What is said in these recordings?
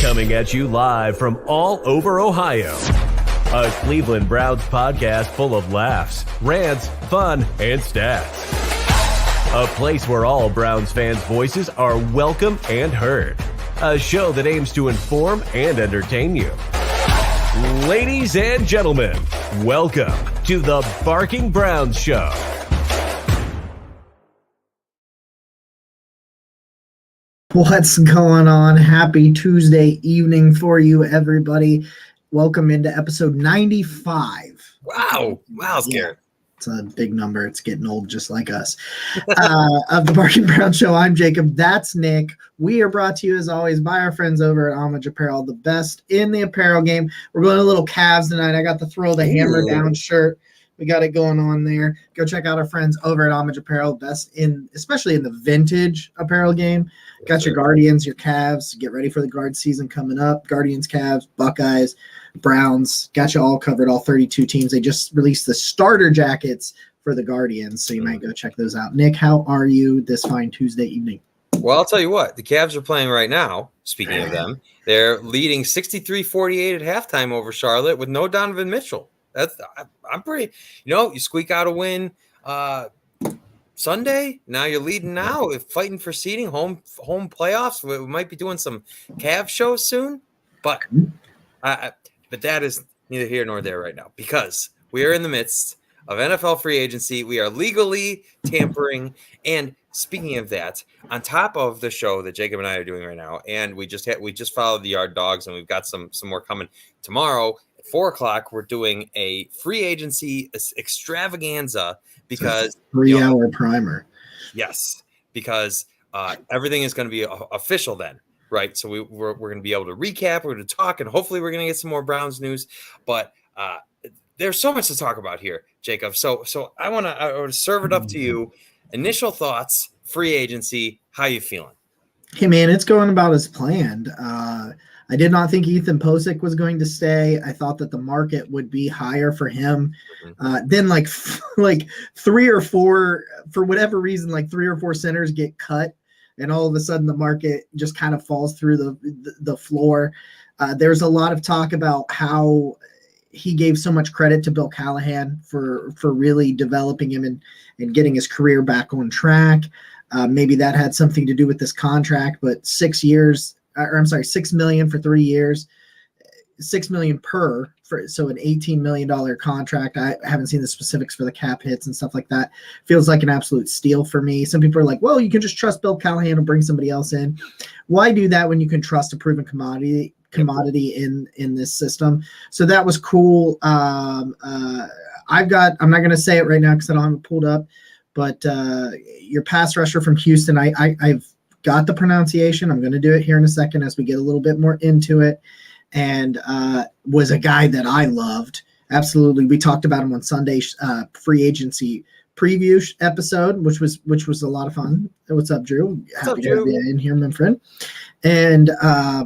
Coming at you live from all over Ohio. A Cleveland Browns podcast full of laughs, rants, fun, and stats. A place where all Browns fans' voices are welcome and heard. A show that aims to inform and entertain you. Ladies and gentlemen, welcome to the Barking Browns Show. What's going on? Happy Tuesday evening for you, everybody. Welcome into episode 95. Wow, Garrett. Yeah, it's a big number. It's getting old just like us. Of the Barking Brown Show, I'm Jacob. That's Nick. We are brought to you, as always, by our friends over at Homage Apparel, the best in the apparel game. We're going a little Cavs tonight. I got the Throw the Hammer Down shirt. We got it going on there. Go check out our friends over at Homage Apparel, best in, especially in the vintage apparel game. Got your Guardians, your Cavs. Get ready for the guard season coming up. Guardians, Cavs, Buckeyes, Browns. Got you all covered, all 32 teams. They just released the starter jackets for the Guardians, so you might go check those out. Nick, how are you this fine Tuesday evening? Well, I'll tell you what. The Cavs are playing right now, speaking of them. They're leading 63-48 at halftime over Charlotte with no Donovan Mitchell. I'm pretty, you squeak out a win Sunday. Now you're leading now, fighting for seeding, home playoffs. We might be doing some Cavs shows soon, but that is neither here nor there right now because we are in the midst of NFL free agency. We are legally tampering. And speaking of that, on top of the show that Jacob and I are doing right now, and we just followed the Yard Dogs, and we've got some more coming tomorrow. 4:00, we're doing a free agency extravaganza because 3-hour primer. Yes, because everything is going to be official then, right? So we're going to be able to recap, we're going to talk, and hopefully we're going to get some more Browns news. But there's so much to talk about here, Jacob. So I want to serve it up to you. Initial thoughts, free agency, how you feeling? Hey, man, it's going about as planned. I did not think Ethan Posick was going to stay. I thought that the market would be higher for him. Then like 3 or 4, for whatever reason, like 3 or 4 centers get cut, and all of a sudden the market just kind of falls through the floor. There's a lot of talk about how he gave so much credit to Bill Callahan for really developing him and getting his career back on track. Maybe that had something to do with this contract, but 6 million for 3 years, $6 million per, so an $18 million contract. I haven't seen the specifics for the cap hits and stuff like that. Feels like an absolute steal for me. Some people are like, well, you can just trust Bill Callahan and bring somebody else in. Why do that when you can trust a proven commodity in this system? So that was cool. I'm not going to say it right now because I don't have it pulled up, but your pass rusher from Houston, I've got the pronunciation. I'm going to do it here in a second as we get a little bit more into it. And was a guy that I loved. Absolutely. We talked about him on Sunday's free agency preview episode, which was a lot of fun. What's up, Drew? Happy to have you in here, my friend. And I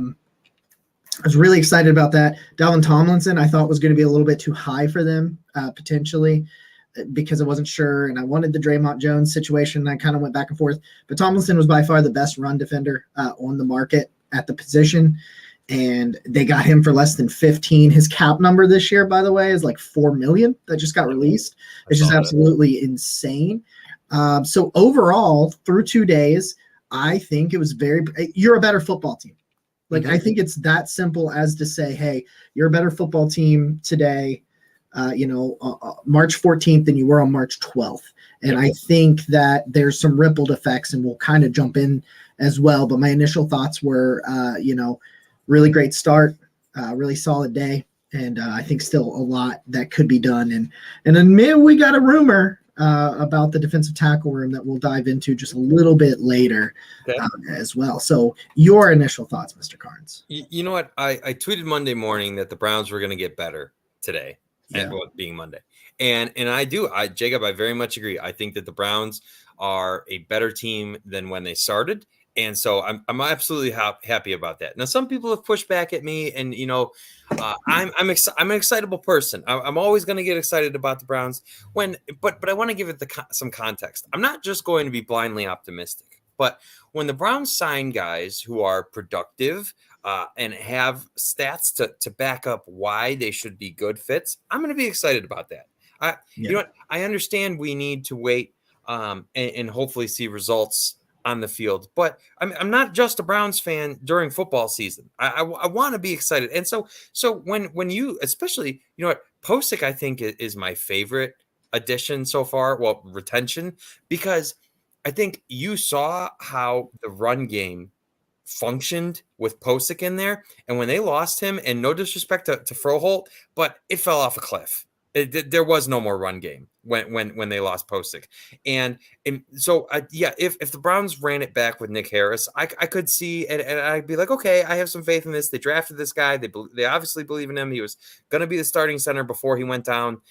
was really excited about that. Dalvin Tomlinson, I thought was going to be a little bit too high for them, potentially, because I wasn't sure, and I wanted the Draymond Jones situation, and I kind of went back and forth. But Tomlinson was by far the best run defender on the market at the position, and they got him for less than 15. His cap number this year, by the way, is like $4 million that just got released. It's just absolutely insane. So overall, through 2 days, I think it was you're a better football team. Like, I think it's that simple as to say, hey, you're a better football team today, March 14th than you were on March 12th. And I think that there's some rippled effects, and we'll kind of jump in as well. But my initial thoughts were, really great start, really solid day. And I think still a lot that could be done. And then we got a rumor about the defensive tackle room that we'll dive into just a little bit later as well. So your initial thoughts, Mr. Carnes. You know what? I tweeted Monday morning that the Browns were going to get better today, and being Monday. And Jacob, I very much agree. I think that the Browns are a better team than when they started. And so I'm absolutely happy about that. Now, some people have pushed back at me, and I'm an excitable person. I'm always going to get excited about the Browns but I want to give it some context. I'm not just going to be blindly optimistic, but when the Browns sign guys who are productive, and have stats to back up why they should be good fits, I'm going to be excited about that. You know what? I understand we need to wait and hopefully see results on the field, but I'm not just a Browns fan during football season. I want to be excited, and so when you, especially, you know what, Posick, I think is my favorite addition so far. Well, retention, because I think you saw how the run game functioned with Posick in there, and when they lost him, and no disrespect to Froholt, but it fell off a cliff. There was no more run game when they lost Posick, and so if the Browns ran it back with Nick Harris, I could see, and I'd be like, okay, I have some faith in this. They drafted this guy. They obviously believe in him. He was going to be the starting center before he went down.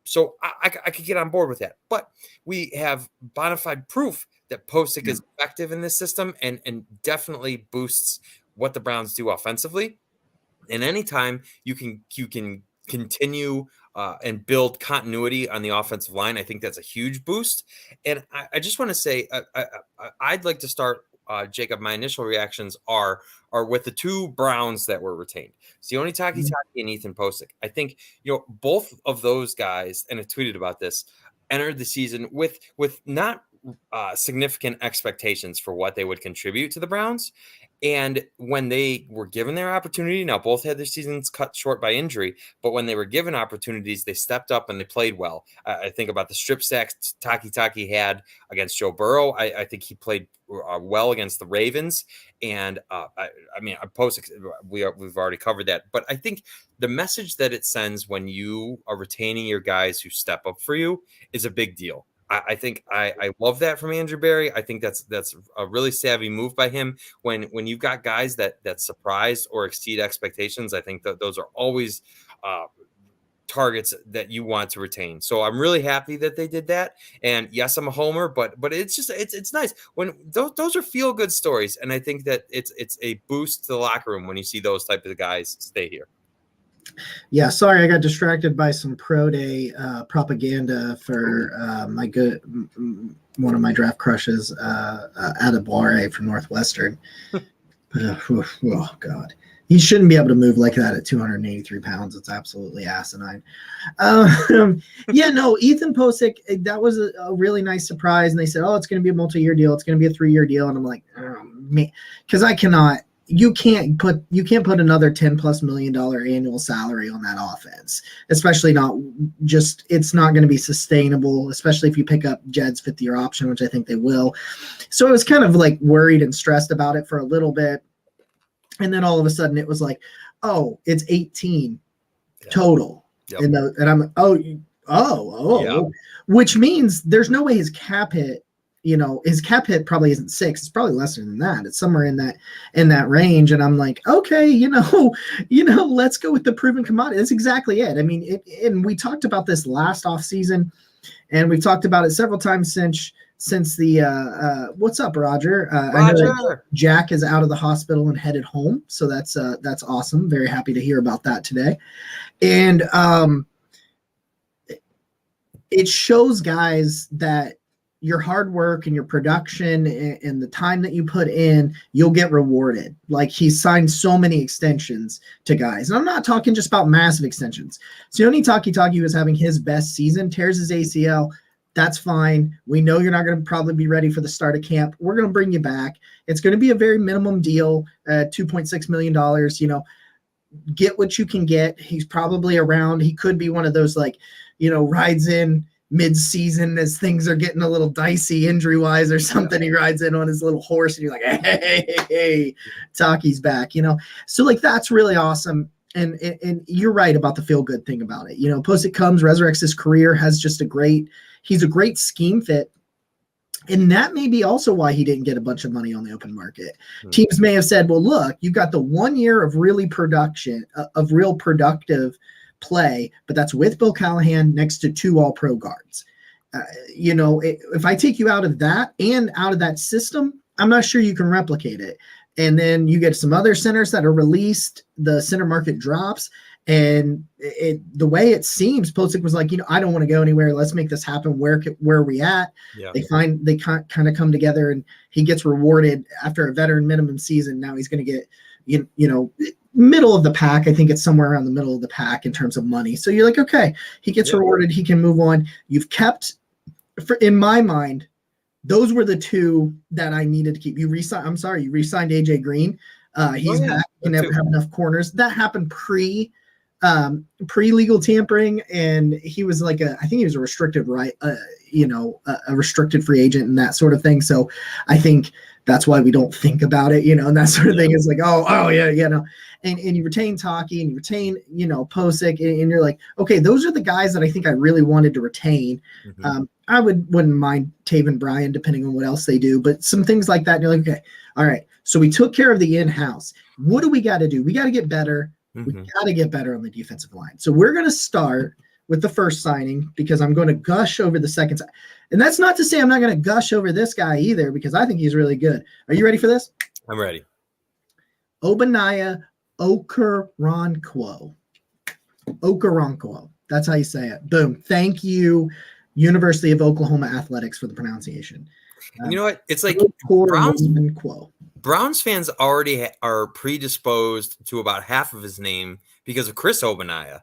So I could get on board with that. But we have bona fide proof that Posick is effective in this system and definitely boosts what the Browns do offensively. And anytime you can continue and build continuity on the offensive line, I think that's a huge boost. And I just want to say, I'd like to start, Jacob. My initial reactions are with the two Browns that were retained, Sione Takitaki and Ethan Posick. I think, you know, both of those guys, and I tweeted about this, entered the season with not significant expectations for what they would contribute to the Browns. And when they were given their opportunity, now both had their seasons cut short by injury, but when they were given opportunities, they stepped up and they played well. I think about the strip sacks Taki had against Joe Burrow. I think he played well against the Ravens. And Posick, we've already covered that. But I think the message that it sends when you are retaining your guys who step up for you is a big deal. I think I love that from Andrew Berry. I think that's a really savvy move by him. When you've got guys that surprise or exceed expectations, I think that those are always targets that you want to retain. So I'm really happy that they did that. And yes, I'm a homer, but it's just it's nice when those are feel good stories. And I think that it's a boost to the locker room when you see those type of guys stay here. Yeah, sorry, I got distracted by some pro day propaganda for one of my draft crushes, Adebawore from Northwestern. Oh God, he shouldn't be able to move like that at 283 pounds. It's absolutely asinine. Ethan Posick, that was a really nice surprise. And they said, oh, it's going to be a multi-year deal. It's going to be a 3-year deal. And I'm like, because I cannot. You can't put another $10+ million annual salary on that offense, especially it's not going to be sustainable, especially if you pick up Jed's 5th-year option, which I think they will. So I was kind of like worried and stressed about it for a little bit. And then all of a sudden it was like, oh, it's 18 total. Yep. And I'm, which means there's no way his cap hit, his cap hit probably isn't 6. It's probably lesser than that. It's somewhere in that range. And I'm like, okay, let's go with the proven commodity. That's exactly it. I mean, and we talked about this last off season, and we've talked about it several times since the what's up, Roger? I know that Jack is out of the hospital and headed home. So that's awesome. Very happy to hear about that today. And it shows guys that your hard work and your production and the time that you put in, you'll get rewarded. Like, he's signed so many extensions to guys. And I'm not talking just about massive extensions. Sione Takitaki was having his best season, tears his ACL. That's fine. We know you're not going to probably be ready for the start of camp. We're going to bring you back. It's going to be a very minimum deal, $2.6 million. Get what you can get. He's probably around. He could be one of those, rides in mid-season as things are getting a little dicey injury-wise or something. He rides in on his little horse and you're like, hey, Taki's back, So, that's really awesome. And you're right about the feel-good thing about it. Posick comes, resurrects his career, has just he's a great scheme fit. And that may be also why he didn't get a bunch of money on the open market. Teams may have said, well, look, you've got the 1 year of real productive play, but that's with Bill Callahan next to 2 all-pro guards. If I take you out of that and out of that system, I'm not sure you can replicate it. And then you get some other centers that are released, the center market drops, and the way it seems, Posick was like, I don't want to go anywhere. Let's make this happen. Where are we at? Yeah. They kind of come together, and he gets rewarded after a veteran minimum season. Now he's going to get middle of the pack. I think it's somewhere around the middle of the pack in terms of money. So you're like, okay, he gets rewarded. He can move on. You've kept, in my mind, those were the two that I needed to keep. You re-signed AJ Green. He's back. You never have enough corners. That happened pre-legal tampering, and he was like I think he was a restricted a restricted free agent and that sort of thing. So I think that's why we don't think about it, and that sort of thing is like, oh yeah, and you retain Taki and you retain, Posick, and you're like, okay, those are the guys that I think I really wanted to retain. Mm-hmm. I wouldn't mind Taven Bryan, depending on what else they do, but some things like that. And you're like, okay, all right. So we took care of the in-house. What do we got to do? We got to get better. We got to get better on the defensive line. So we're going to start with the first signing because I'm going to gush over the second side. And that's not to say I'm not going to gush over this guy either because I think he's really good. Are you ready for this? I'm ready. Ogbonnia Okoronkwo. Okoronkwo. That's how you say it. Boom. Thank you, University of Oklahoma Athletics, for the pronunciation. You know what? It's like Browns fans already are predisposed to about half of his name because of Chris Ogbonnia,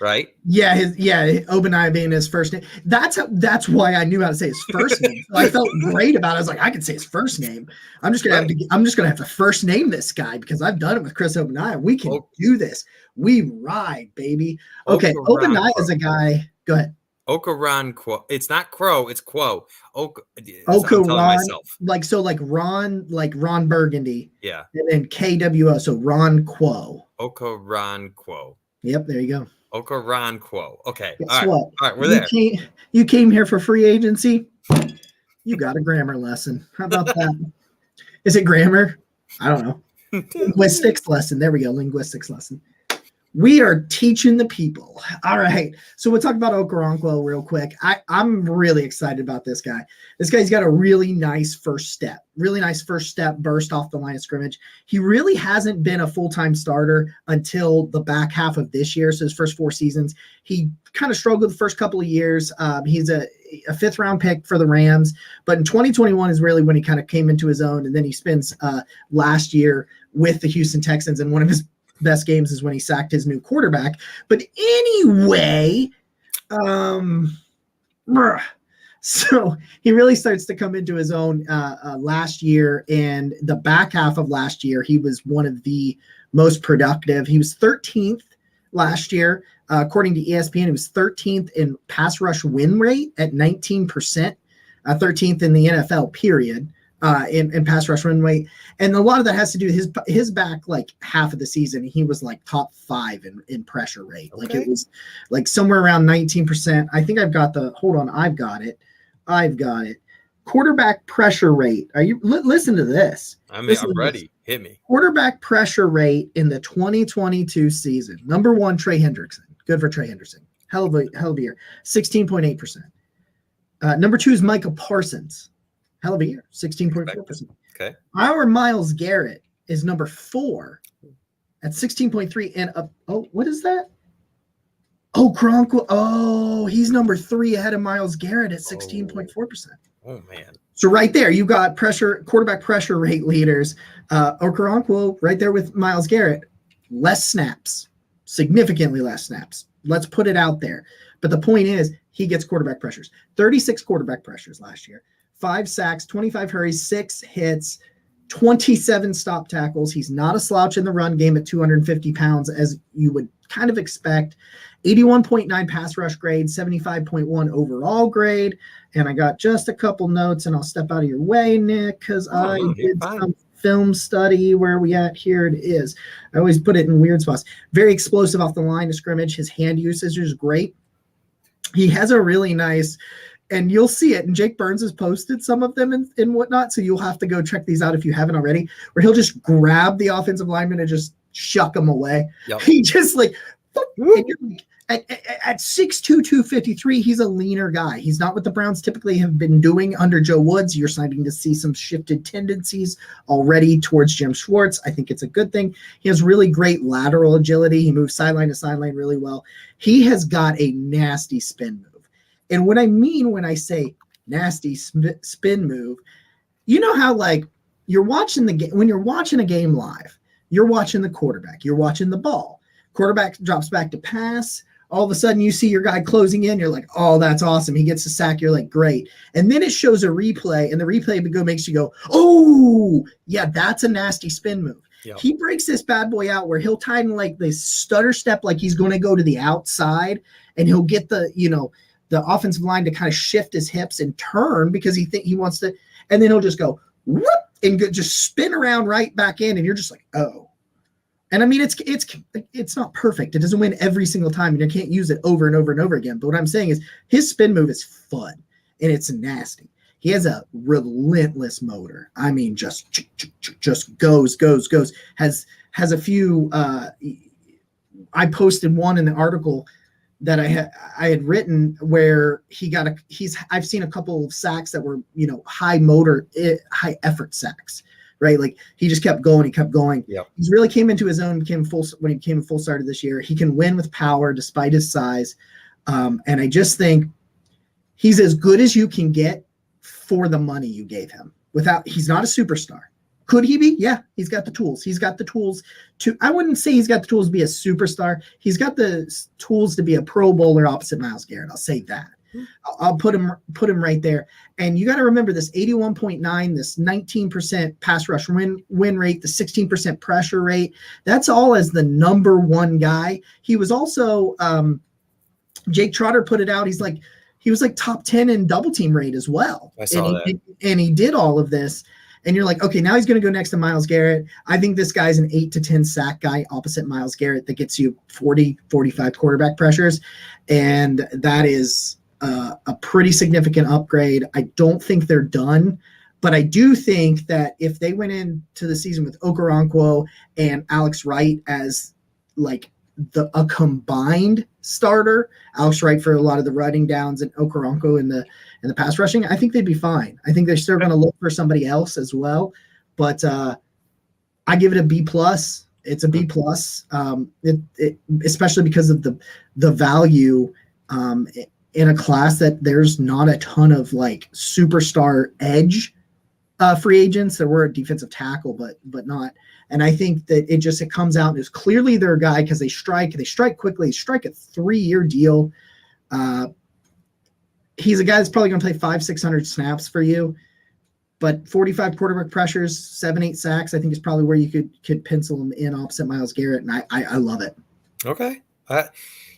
right? Yeah, Ogbonnia being his first name. That's why I knew how to say his first name. So I felt great about it. I was like, I can say his first name. I'm just gonna have to first name this guy because I've done it with Chris Ogbonnia. We can do this. We ride, baby. Okay, Ogbonnia is a guy. Go ahead. Okoronkwo. It's not Crow, it's Quo. Ron, like Ron Burgundy. Yeah. And then KWO, so Ron Quo. Okoronkwo. Yep, there you go. Okoronkwo. Okay. Guess what? All right, we're there. You came here for free agency. You got a grammar lesson. How about that? Is it grammar? I don't know. Linguistics lesson. There we go. Linguistics lesson. We are teaching the people. All right. So we'll talk about Okoronkwo real quick. I'm really excited about this guy. This guy's got a really nice first step. Burst off the line of scrimmage. He really hasn't been a full-time starter until the back half of this year. So his first 4 seasons, he kind of struggled the first couple of years. He's a 5th-round pick for the Rams. But in 2021 is really when he kind of came into his own. And then he spends last year with the Houston Texans, and one of his best games is when he sacked his new quarterback. But anyway, so he really starts to come into his own last year, and the back half of last year, he was one of the most productive. He was 13th last year. According to ESPN, he was 13th in pass rush win rate at 19%, 13th in the NFL, period. In pass rush win rate, and a lot of that has to do with his back like half of the season. He was like top 5 in pressure rate. Okay. Like it was like somewhere around 19%. I think I've got it. Quarterback pressure rate. Are you listen to this? I'm ready. Hit me. Quarterback pressure rate in the 2022 season. Number 1, Trey Hendrickson. Good for Trey Hendrickson. Hell of a year. 16.8%. Number 2 is Micah Parsons. Hell of a year, 16.4%. Okay. Our Myles Garrett is number 4 at 16.3. And what is that? Oh, Kronkwo. Oh, he's number 3 ahead of Myles Garrett at 16.4%. Oh man. So right there, you got quarterback pressure rate leaders. Okoronkwo right there with Myles Garrett. Less snaps, significantly less snaps. Let's put it out there. But the point is, he gets quarterback pressures. 36 quarterback pressures last year. 5 sacks, 25 hurries, 6 hits, 27 stop tackles. He's not a slouch in the run game at 250 pounds, as you would kind of expect. 81.9 pass rush grade, 75.1 overall grade. And I got just a couple notes, and I'll step out of your way, Nick, because I did some film study. Where are we at? Here it is. I always put it in weird spots. Very explosive off the line of scrimmage. His hand usage is great. He has a really nice... And you'll see it. And Jake Burns has posted some of them and whatnot. So you'll have to go check these out if you haven't already, where he'll just grab the offensive lineman and just shuck them away. Yep. He just like, at 6'2", 253, he's a leaner guy. He's not what the Browns typically have been doing under Joe Woods. You're starting to see some shifted tendencies already towards Jim Schwartz. I think it's a good thing. He has really great lateral agility. He moves sideline to sideline really well. He has got a nasty spin move. And what I mean when I say nasty spin move, you know how like you're watching the game, when you're watching a game live, you're watching the quarterback, you're watching the ball. Quarterback drops back to pass. All of a sudden, you see your guy closing in. You're like, oh, that's awesome. He gets a sack. You're like, great. And then it shows a replay, and the replay makes you go, oh, yeah, that's a nasty spin move. Yep. He breaks this bad boy out where he'll time like this stutter step, like he's going to go to the outside, and he'll get the offensive line to kind of shift his hips and turn because he wants to, and then he'll just go whoop and just spin around right back in, and you're just like, oh. And I mean, it's not perfect. It doesn't win every single time, and you can't use it over and over and over again. But what I'm saying is his spin move is fun, and it's nasty. He has a relentless motor. I mean, just goes. Has a few. I posted one in the article that I had written where I've seen a couple of sacks that were high motor, high effort sacks. Right, like he just kept going. He kept going. Yep. He's really came into his own. When he became a full starter this year. He can win with power despite his size, and I just think he's as good as you can get for the money you gave him. He's not a superstar. Could he be? Yeah, he's got the tools. He's got the tools to. I wouldn't say he's got the tools to be a superstar. He's got the tools to be a Pro Bowler opposite Myles Garrett. I'll say that. I'll put him right there. And you got to remember this 81.9, this 19% pass rush win rate, the 16% pressure rate. That's all as the number one guy. He was also Jake Trotter put it out. He was like top 10 in double team rate as well. I saw that. And he did all of this. And you're like, okay, now he's going to go next to Myles Garrett. I think this guy's an 8 to 10 sack guy opposite Myles Garrett that gets you 40, 45 quarterback pressures. And that is a pretty significant upgrade. I don't think they're done, but I do think that if they went into the season with Okoronkwo and Alex Wright as like a combined starter, Alex Wright for a lot of the running downs and Okoronkwo in the pass rushing, I think they'd be fine. I think they're still going to look for somebody else as well, but I give it a B plus. It's a B plus, especially because of the value in a class that there's not a ton of like superstar edge free agents. There were a defensive tackle, but not. And I think that it comes out as clearly their guy because they strike quickly, strike a 3-year deal. He's a guy that's probably going to play 500-600 snaps for you, but 45 quarterback pressures, 7-8 sacks, I think is probably where you could pencil him in opposite Myles Garrett. And I love it. Okay.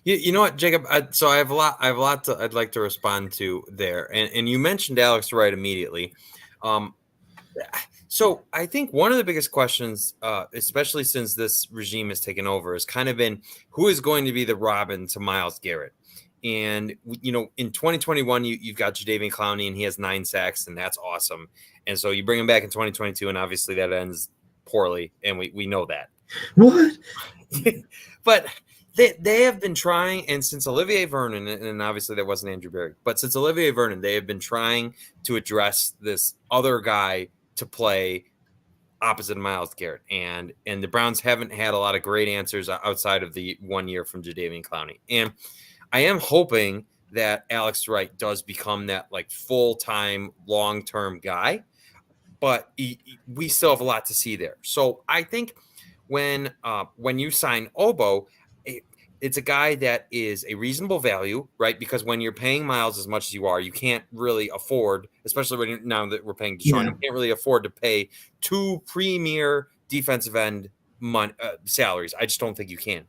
You know what, Jacob? So I have a lot I'd like to respond to there, and you mentioned Alex Wright immediately. So I think one of the biggest questions, especially since this regime has taken over, has kind of been who is going to be the Robin to Myles Garrett. And in 2021, you've got Jadeveon Clowney, and he has 9 sacks, and that's awesome. And so you bring him back in 2022, and obviously that ends poorly, and we know that. What? But they have been trying, and since Olivier Vernon, and obviously that wasn't Andrew Berry, but since Olivier Vernon, they have been trying to address this other guy to play opposite of Myles Garrett. And the Browns haven't had a lot of great answers outside of the 1 year from Jadeveon Clowney. And I am hoping that Alex Wright does become that like full-time, long-term guy, but we still have a lot to see there. So I think when you sign Obo, it's a guy that is a reasonable value, right? Because when you're paying Myles as much as you are, you can't really afford, especially now that we're paying Deshaun, you can't really afford to pay 2 premier defensive end salaries. I just don't think you can.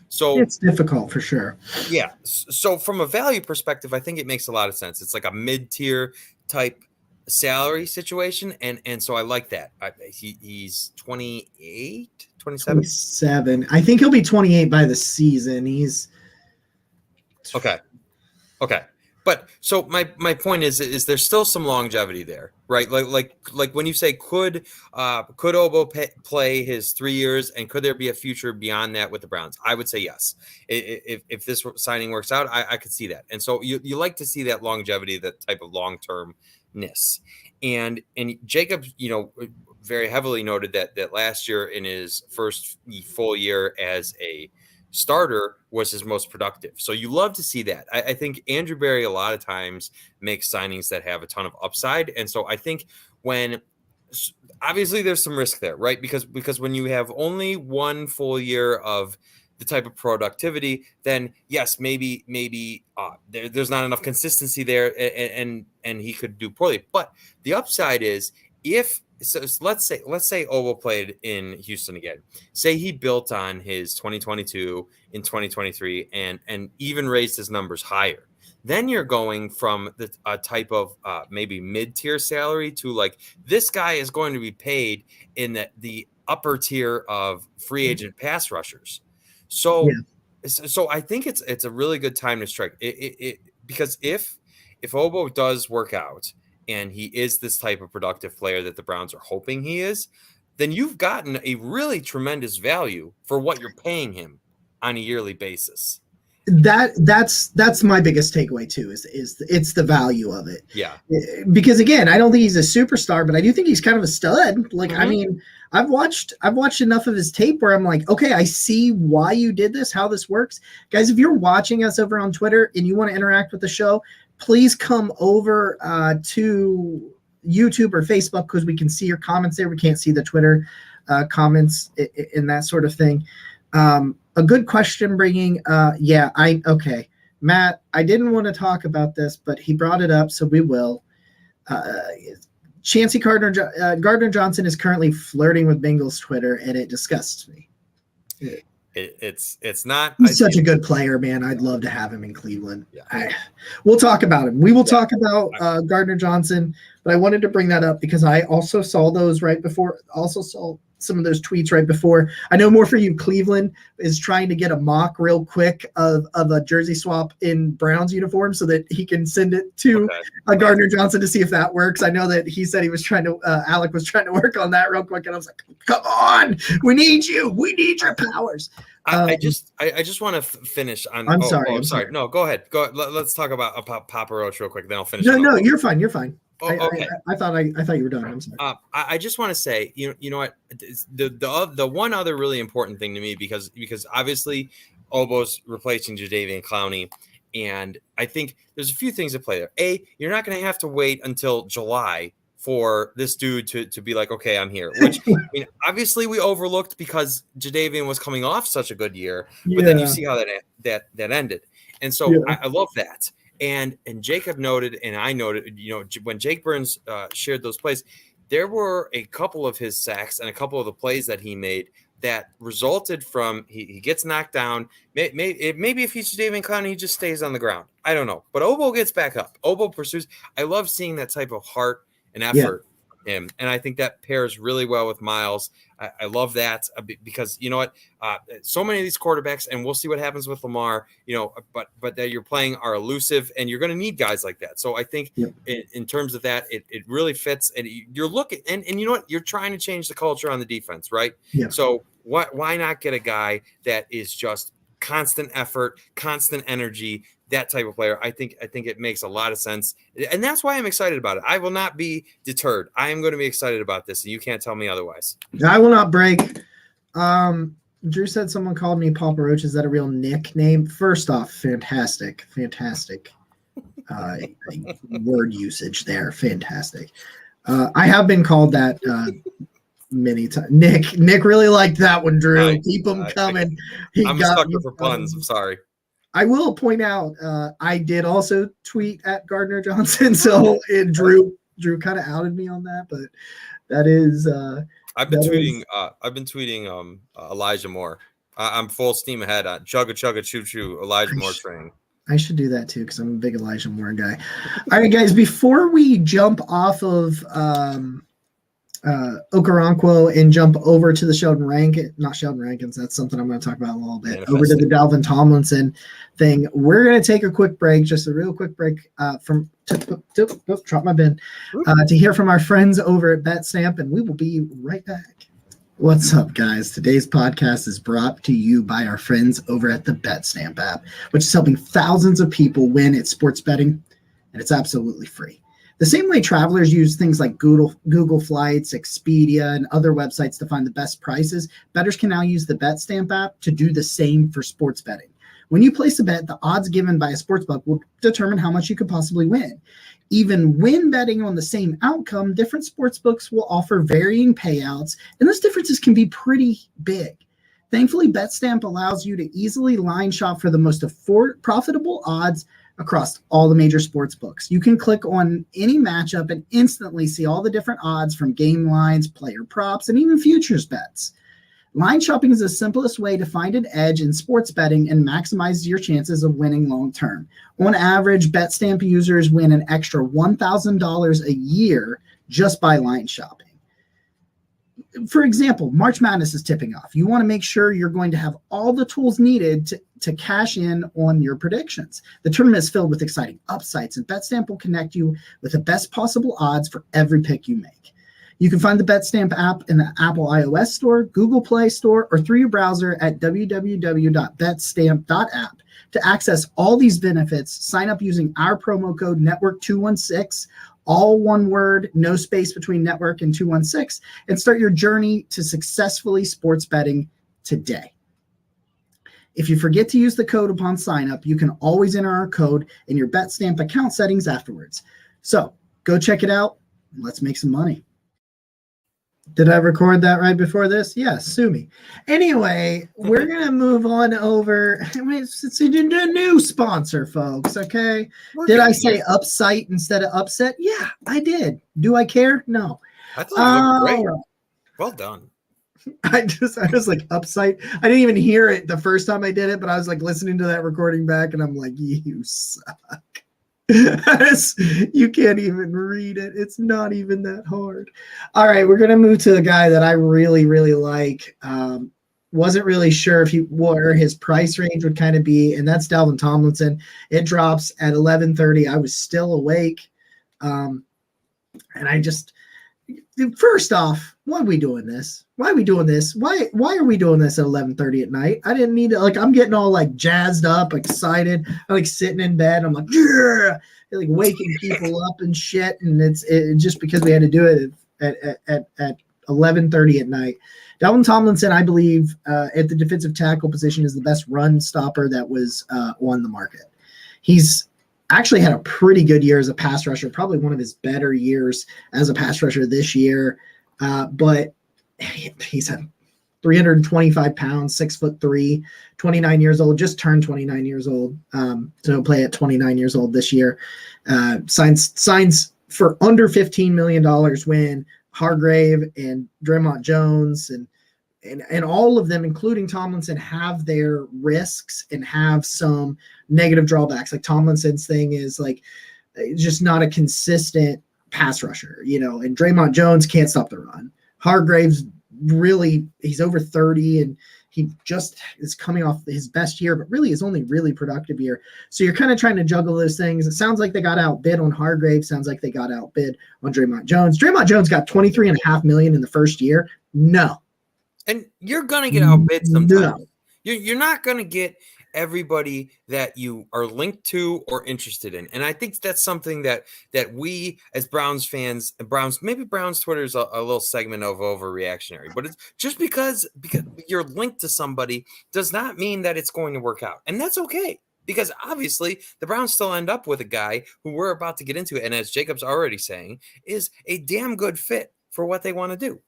So it's difficult for sure. Yeah. So from a value perspective, I think it makes a lot of sense. It's like a mid-tier type salary situation. And so I like that. He's 28, 27. 27. I think he'll be 28 by the season. He's okay. But so my point is there's still some longevity there, right? Like when you say could Obo play his 3 years, and could there be a future beyond that with the Browns? I would say yes. If this signing works out, I could see that. And so you like to see that longevity, that type of long-termness. And Jacob, very heavily noted that last year in his first full year as a starter was his most productive. So you love to see that. I think Andrew Berry a lot of times makes signings that have a ton of upside. And so I think when obviously there's some risk there, right? Because when you have only one full year of the type of productivity, then yes, maybe there's not enough consistency there, and he could do poorly. But the upside is so let's say Obo played in Houston again. Say he built on his 2022 in 2023 and even raised his numbers higher. Then you're going from the type of maybe mid-tier salary to like this guy is going to be paid in the upper tier of free agent pass rushers. So, so I think it's a really good time to strike it because if Obo does work out and he is this type of productive player that the Browns are hoping he is, then you've gotten a really tremendous value for what you're paying him on a yearly basis. That's my biggest takeaway too, is it's the value of it. Yeah. Because again, I don't think he's a superstar, but I do think he's kind of a stud. Like, I mean, I've watched enough of his tape where I'm like, okay, I see why you did this, how this works. Guys, if you're watching us over on Twitter and you want to interact with the show, please come over to YouTube or Facebook because we can see your comments there. We can't see the Twitter comments and that sort of thing. A good question bringing, okay. Matt, I didn't want to talk about this, but he brought it up, so we will. Chancey Gardner Johnson is currently flirting with Bengals Twitter, and it disgusts me. It's not. He's such a good player, man. I'd love to have him in Cleveland. Yeah. We'll talk about him. We will talk about Gardner Johnson, but I wanted to bring that up because I also saw those right before. Also saw some of those tweets right before. I know more for you. Cleveland is trying to get a mock real quick of a jersey swap in Browns uniform so that he can send it to Gardner Johnson to see if that works. I know that he said he was trying to, Alec was trying to work on that real quick. And I was like, come on, we need you. We need your powers. I just want to finish on. I'm sorry. I'm sorry. No, go ahead. Let's talk about Papa Roach real quick. Then I'll finish. No, you're fine. You're fine. Oh, okay. I thought you were done. I'm sorry. I just want to say, you know what, the one other really important thing to me because obviously Obo's replacing Jadeveon Clowney, and I think there's a few things at play there. A, you're not going to have to wait until July for this dude to be like, okay, I'm here. Which I mean, obviously we overlooked because Jadeveon was coming off such a good year, but then you see how that ended, and so I love that. And Jacob noted, and I noted, when Jake Burns shared those plays, there were a couple of his sacks and a couple of the plays that he made that resulted from he gets knocked down. Maybe if he's Jadeveon Clowney, he just stays on the ground. I don't know. But Obo gets back up. Obo pursues. I love seeing that type of heart and effort from him. And I think that pairs really well with Miles. I love that because you know what, so many of these quarterbacks, and we'll see what happens with Lamar, but that you're playing are elusive, and you're going to need guys like that. So I think in terms of that, it really fits. And you're looking, and you know what, you're trying to change the culture on the defense, right? Yeah. So why not get a guy that is just constant effort, constant energy, that type of player? I think it makes a lot of sense, and that's why I'm excited about it. I will not be deterred. I am going to be excited about this, and you can't tell me otherwise. I will not break. Drew said someone called me Papa Roach. Is that a real nickname? First off, fantastic word usage there. Fantastic. I have been called that many times. Nick really liked that one, Drew. Keep them coming. I'm a sucker for puns. I'm sorry. I will point out, I did also tweet at Gardner Johnson, so Drew kind of outed me on that, but that is. I've been tweeting Elijah Moore. I'm full steam ahead on chugga choo choo Elijah Moore train. I should do that too because I'm a big Elijah Moore guy. All right, guys, before we jump off of Okoronkwo and jump over to the not Sheldon Rankins. That's something I'm going to talk about a little bit. Over to the Dalvin Tomlinson thing. We're going to take a quick break, just a real quick break drop my bin, to hear from our friends over at BetStamp, and we will be right back. What's up, guys? Today's podcast is brought to you by our friends over at the BetStamp app, which is helping thousands of people win at sports betting, and it's absolutely free. The same way travelers use things like Google Flights, Expedia, and other websites to find the best prices, bettors can now use the BetStamp app to do the same for sports betting. When you place a bet, the odds given by a sportsbook will determine how much you could possibly win. Even when betting on the same outcome, different sportsbooks will offer varying payouts, and those differences can be pretty big. Thankfully, BetStamp allows you to easily line shop for the most profitable odds across all the major sports books. You can click on any matchup and instantly see all the different odds from game lines, player props, and even futures bets. Line shopping is the simplest way to find an edge in sports betting and maximize your chances of winning long term. On average, BetStamp users win an extra $1,000 a year just by line shopping. For example, March Madness is tipping off. You want to make sure you're going to have all the tools needed to cash in on your predictions. The tournament is filled with exciting upsides, and BetStamp will connect you with the best possible odds for every pick you make. You can find the BetStamp app in the Apple iOS Store, Google Play Store, or through your browser at www.betstamp.app. To access all these benefits, sign up using our promo code Network216, all one word, no space between network and 216, and start your journey to successfully sports betting today. If you forget to use the code upon sign up, you can always enter our code in your BetStamp account settings afterwards. So go check it out. Let's make some money. Did I record that right before this? Yes, sue me. Anyway, we're going to move on over. It's a new sponsor, folks, okay? Did I say upsite instead of upset? Yeah, I did. Do I care? No. I thought it looked great. Well done. I was like, upsite. I didn't even hear it the first time I did it, but I was like listening to that recording back, and I'm like, you suck. You can't even read it. It's not even that hard. All right, we're gonna move to a guy that I really, really like. Wasn't really sure where his price range would kind of be, and that's Dalvin Tomlinson. It drops at 11:30. I was still awake, and I just first off, why are we doing this? Why are we doing this? Why are we doing this at 11:30 at night? I didn't need to, I'm getting all like jazzed up, excited. I'm like sitting in bed. I'm like, yeah, like waking people up and shit. And it's just because we had to do it at 11:30 at night. Dalvin Tomlinson, I believe, at the defensive tackle position is the best run stopper that was on the market. He's actually had a pretty good year as a pass rusher, probably one of his better years as a pass rusher this year. But he's had 325 pounds, 6'3", 29 years old, just turned 29 years old. So he'll play at 29 years old this year. Signs for under $15 million when Hargrave and Draymond Jones and all of them, including Tomlinson, have their risks and have some negative drawbacks. Like Tomlinson's thing is like just not a consistent pass rusher, and Draymond Jones can't stop the run. Hargrave's he's over 30 and he just is coming off his best year, but really his only really productive year. So you're kind of trying to juggle those things. It sounds like they got outbid on Hargrave. Sounds like they got outbid on Draymond Jones. Draymond Jones got $23.5 million in the first year. No. And you're going to get outbid sometimes. No. You're not going to get everybody that you are linked to or interested in. And I think that's something that we as Browns fans and maybe Browns Twitter is a little segment of overreactionary, but it's just because you're linked to somebody does not mean that it's going to work out. And that's okay, because obviously the Browns still end up with a guy who we're about to get into, and as Jacob's already saying, is a damn good fit for what they want to do.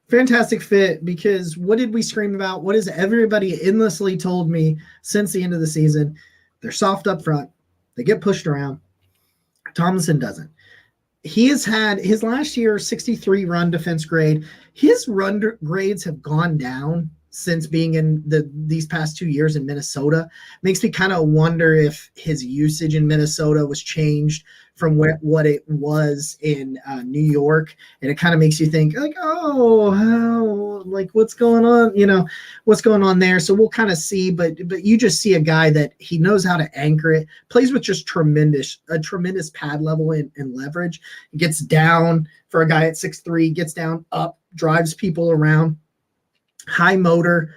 Fantastic fit, because what did we scream about? What has everybody endlessly told me since the end of the season? They're soft up front. They get pushed around. Tomlinson doesn't. He has had his last year 63 run defense grade. His run grades have gone down since being in these past 2 years in Minnesota. Makes me kind of wonder if his usage in Minnesota was changed from what it was in New York. And it kind of makes you think like, what's going on? What's going on there? So we'll kind of see, but you just see a guy that he knows how to anchor it, plays with just a tremendous pad level and leverage. He gets down for a guy at 6'3", gets down, up, drives people around. High motor,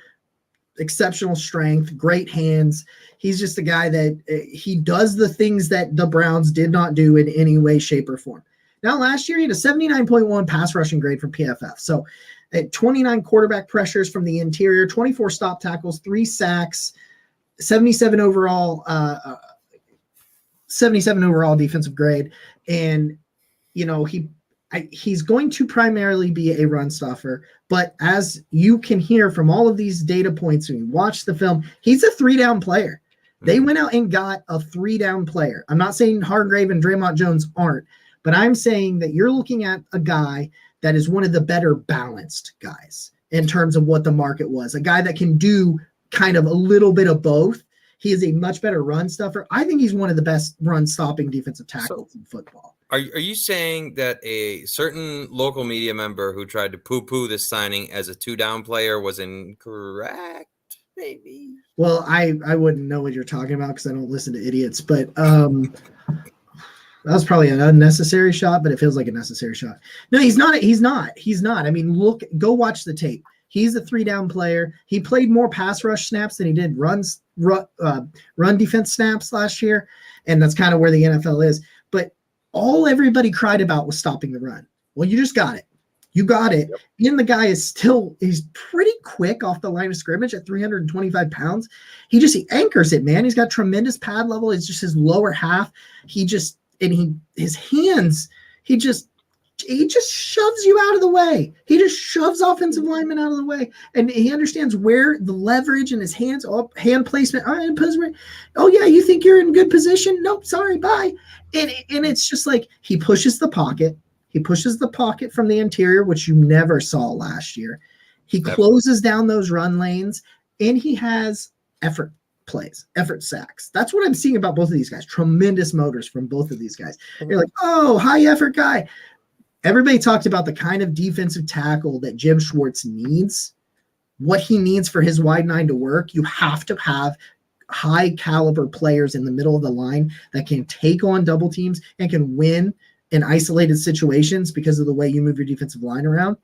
exceptional strength, great hands. He's just a guy that he does the things that the Browns did not do in any way, shape, or form. Now, last year, he had a 79.1 pass rushing grade from PFF. So at 29 quarterback pressures from the interior, 24 stop tackles, 3 sacks, 77 overall 77 overall defensive grade, and he's going to primarily be a run stuffer. But as you can hear from all of these data points when you watch the film, he's a 3-down player. They went out and got a 3-down player. I'm not saying Hargrave and Draymond Jones aren't, but I'm saying that you're looking at a guy that is one of the better balanced guys in terms of what the market was. A guy that can do kind of a little bit of both. He is a much better run stuffer. I think he's one of the best run stopping defensive tackles in football. Are you saying that a certain local media member who tried to poo-poo this signing as a 2-down player was incorrect? Maybe. Well, I wouldn't know what you're talking about because I don't listen to idiots, but that was probably an unnecessary shot, but it feels like a necessary shot. No, he's not. I mean, go watch the tape. He's a 3-down player. He played more pass rush snaps than he did run defense snaps last year, and that's kind of where the NFL is. But all everybody cried about was stopping the run. Well, you just got it. You got it. Yep. And the guy he's pretty quick off the line of scrimmage at 325 pounds. He anchors it, man. He's got tremendous pad level. It's just his lower half. His hands, he just shoves you out of the way. He just shoves offensive linemen out of the way. And he understands where the leverage in his hands, hand placement. Oh, yeah, you think you're in good position? Nope, sorry, bye. And it's just like he pushes the pocket. He pushes the pocket from the interior, which you never saw last year. He closes down those run lanes, and he has effort plays, effort sacks. That's what I'm seeing about both of these guys. Tremendous motors from both of these guys. You're like, oh, high effort guy. Everybody talked about the kind of defensive tackle that Jim Schwartz needs, what he needs for his wide 9 to work. You have to have high caliber players in the middle of the line that can take on double teams and can win in isolated situations because of the way you move your defensive line around.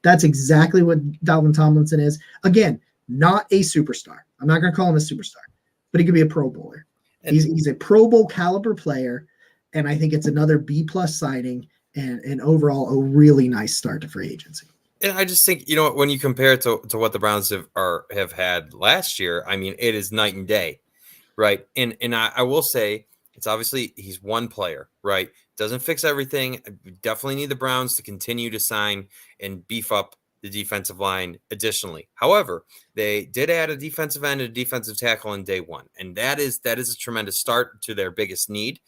That's exactly what Dalvin Tomlinson is. Again, not a superstar. I'm not going to call him a superstar, but he could be a Pro Bowler. He's a Pro Bowl caliber player, and I think it's another B+ signing and overall a really nice start to free agency. And I just think, when you compare it to what the Browns have had last year, I mean, it is night and day, right? And I will say, it's obviously he's one player, right? Doesn't fix everything. We definitely need the Browns to continue to sign and beef up the defensive line additionally. However, they did add a defensive end and a defensive tackle in day one, and that is a tremendous start to their biggest need.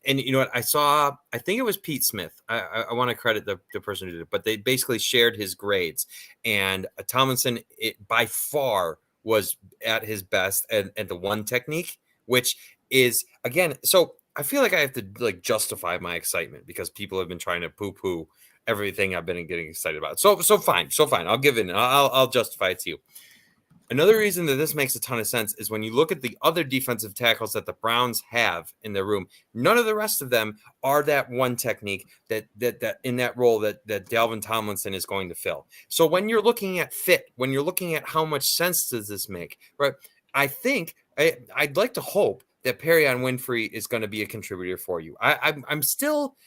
And you know what? I think it was Pete Smith. I want to credit the person who did it, but they basically shared his grades. And Tomlinson, by far, was at his best at the one technique, which is, again, so I feel like I have to justify my excitement because people have been trying to poo-poo everything I've been getting excited about. So fine. I'll give in. I'll justify it to you. Another reason that this makes a ton of sense is when you look at the other defensive tackles that the Browns have in their room, none of the rest of them are that one technique that in that role that Dalvin Tomlinson is going to fill. So when you're looking at fit, when you're looking at how much sense does this make, right? I think I'd like to hope that Perrion Winfrey is going to be a contributor for you. I'm still,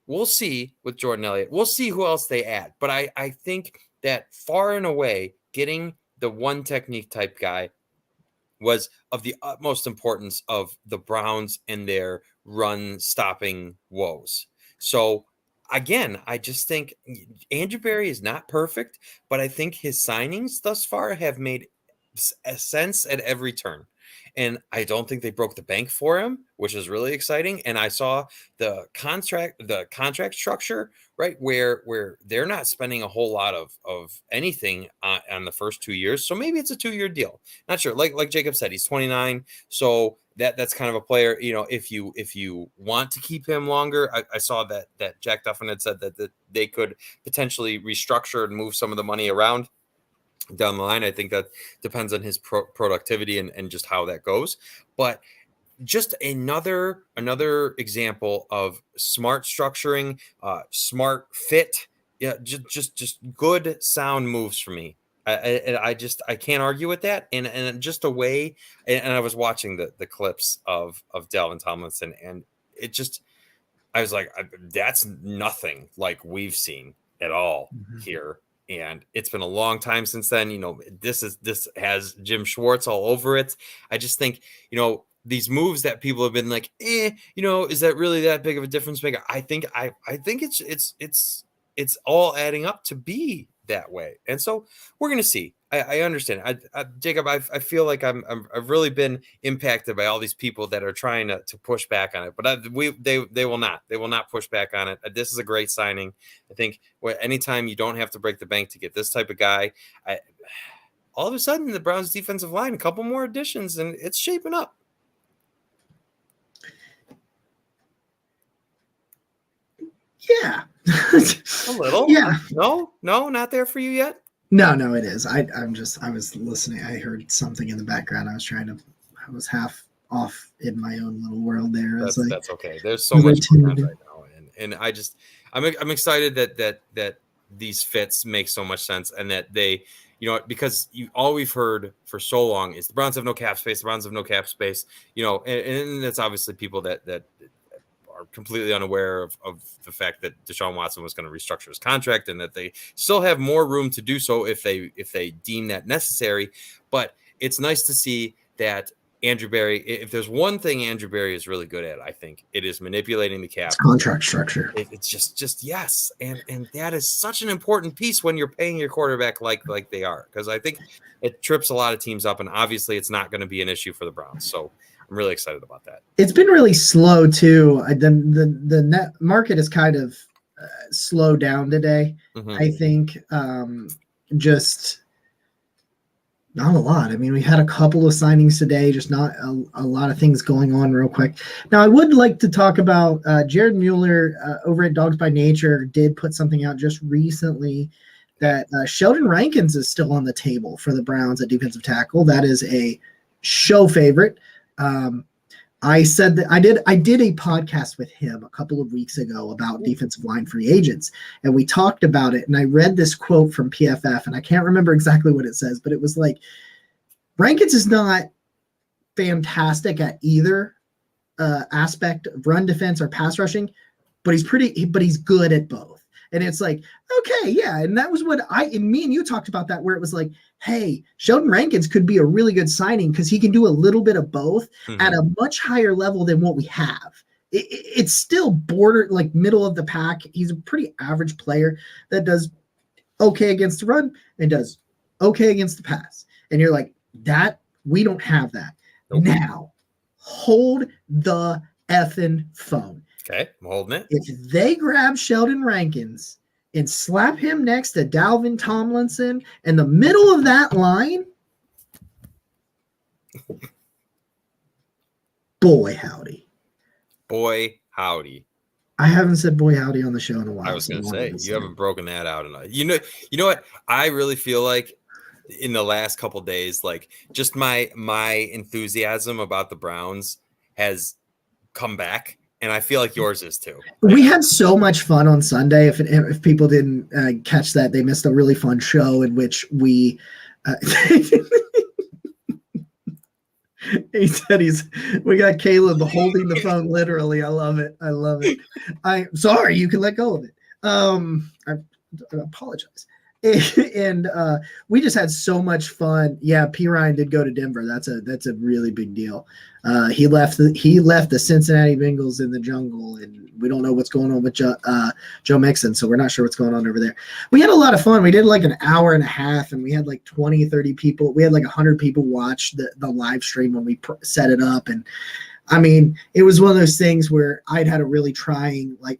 we'll see with Jordan Elliott. We'll see who else they add. But I think that far and away, getting the one technique type guy was of the utmost importance of the Browns and their run stopping woes. So again, I just think Andrew Berry is not perfect, but I think his signings thus far have made sense at every turn. And I don't think they broke the bank for him, which is really exciting. And I saw the contract structure, right, where they're not spending a whole lot of anything on the first 2 years. So maybe it's a 2-year deal. Not sure. Like Jacob said, he's 29. So that's kind of a player, if you want to keep him longer. I saw that Jack Duffin had said that they could potentially restructure and move some of the money around down the line. I think that depends on his productivity and just how that goes. But just another example of smart structuring, smart fit. Yeah, just good sound moves for me. I can't argue with that. And just a way. And I was watching the clips of Dalvin Tomlinson, and I was like, that's nothing like we've seen at all here. And it's been a long time since then. This has Jim Schwartz all over it. I just think, these moves that people have been like, is that really that big of a difference maker? I think it's all adding up to be that way. And so we're going to see. I understand. Jacob, I feel like I've really been impacted by all these people that are trying to push back on it, but they will not push back on it. This is a great signing. I think anytime you don't have to break the bank to get this type of guy, all of a sudden the Browns defensive line, a couple more additions, and it's shaping up. Yeah. A little. Yeah. No, not there for you yet. No, it is. I was listening. I heard something in the background. I was half off in my own little world there. That's okay. There's so much going on right now. And I'm excited that these fits make so much sense, and that they, because all we've heard for so long is the Browns have no cap space. And that's obviously people that are completely unaware of the fact that Deshaun Watson was going to restructure his contract, and that they still have more room to do so if they deem that necessary. But it's nice to see that Andrew Berry, if there's one thing Andrew Berry is really good at, I think it is manipulating the cap. It's contract structure. It's just yes. And that is such an important piece when you're paying your quarterback like they are, because I think it trips a lot of teams up, and obviously it's not going to be an issue for the Browns. So I'm really excited about that. It's been really slow too. The net market is kind of slowed down today. Mm-hmm. I think just not a lot. I mean, we had a couple of signings today, just not a lot of things going on real quick. Now, I would like to talk about Jared Mueller over at Dogs by Nature did put something out just recently that Sheldon Rankins is still on the table for the Browns at defensive tackle. That is a show favorite. I said that I did a podcast with him a couple of weeks ago about defensive line free agents, and we talked about it. And I read this quote from PFF, and I can't remember exactly what it says, but it was like, Rankins is not fantastic at either aspect of run defense or pass rushing, but he's good at both. And it's like, okay, yeah. And that was what me and you talked about that, where it was like, hey, Sheldon Rankins could be a really good signing because he can do a little bit of both at a much higher level than what we have. It's still like middle of the pack. He's a pretty average player that does okay against the run and does okay against the pass. And you're like, that, we don't have that. Nope. Now, hold the effing phone. Okay, I'm holding it. If they grab Sheldon Rankins and slap him next to Dalvin Tomlinson in the middle of that line, boy howdy. Boy howdy. I haven't said boy howdy on the show in a while. I was going to say, you haven't broken that out enough. You know what? I really feel like in the last couple days, like just my enthusiasm about the Browns has come back. And I feel like yours is too. We had so much fun on Sunday. If people didn't catch that, they missed a really fun show in which we. He said we got Caleb holding the phone literally. I love it. I'm sorry, you can let go of it. I apologize. And we just had so much fun. Yeah, P. Ryan did go to Denver. That's a really big deal. He left the Cincinnati Bengals in the jungle, and we don't know what's going on with Joe Mixon, so we're not sure what's going on over there. We had a lot of fun. We did like an hour and a half, and we had like 20, 30 people. We had like 100 people watch the live stream when we set it up, and I mean, it was one of those things where I'd had a really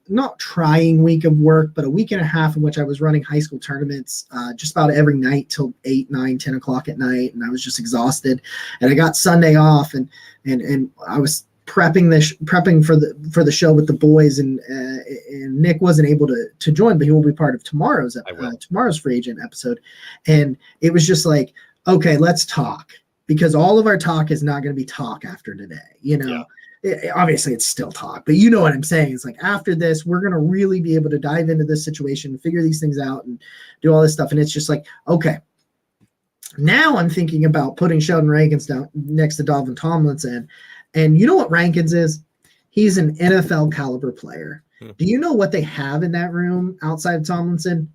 not trying week of work, but a week and a half in which I was running high school tournaments just about every night till 8, 9, 10 o'clock at night. And I was just exhausted, and I got Sunday off, and I was prepping for the show with the boys, and Nick wasn't able to join, but he will be part of tomorrow's free agent episode. And it was just like, okay, let's talk. Because all of our talk is not going to be talk after today, obviously it's still talk, but you know what I'm saying? It's like after this, we're going to really be able to dive into this situation, figure these things out, and do all this stuff. And it's just like, okay, now I'm thinking about putting Sheldon Rankins down next to Dalvin Tomlinson. And you know what Rankins is? He's an NFL caliber player. Do you know what they have in that room outside of Tomlinson?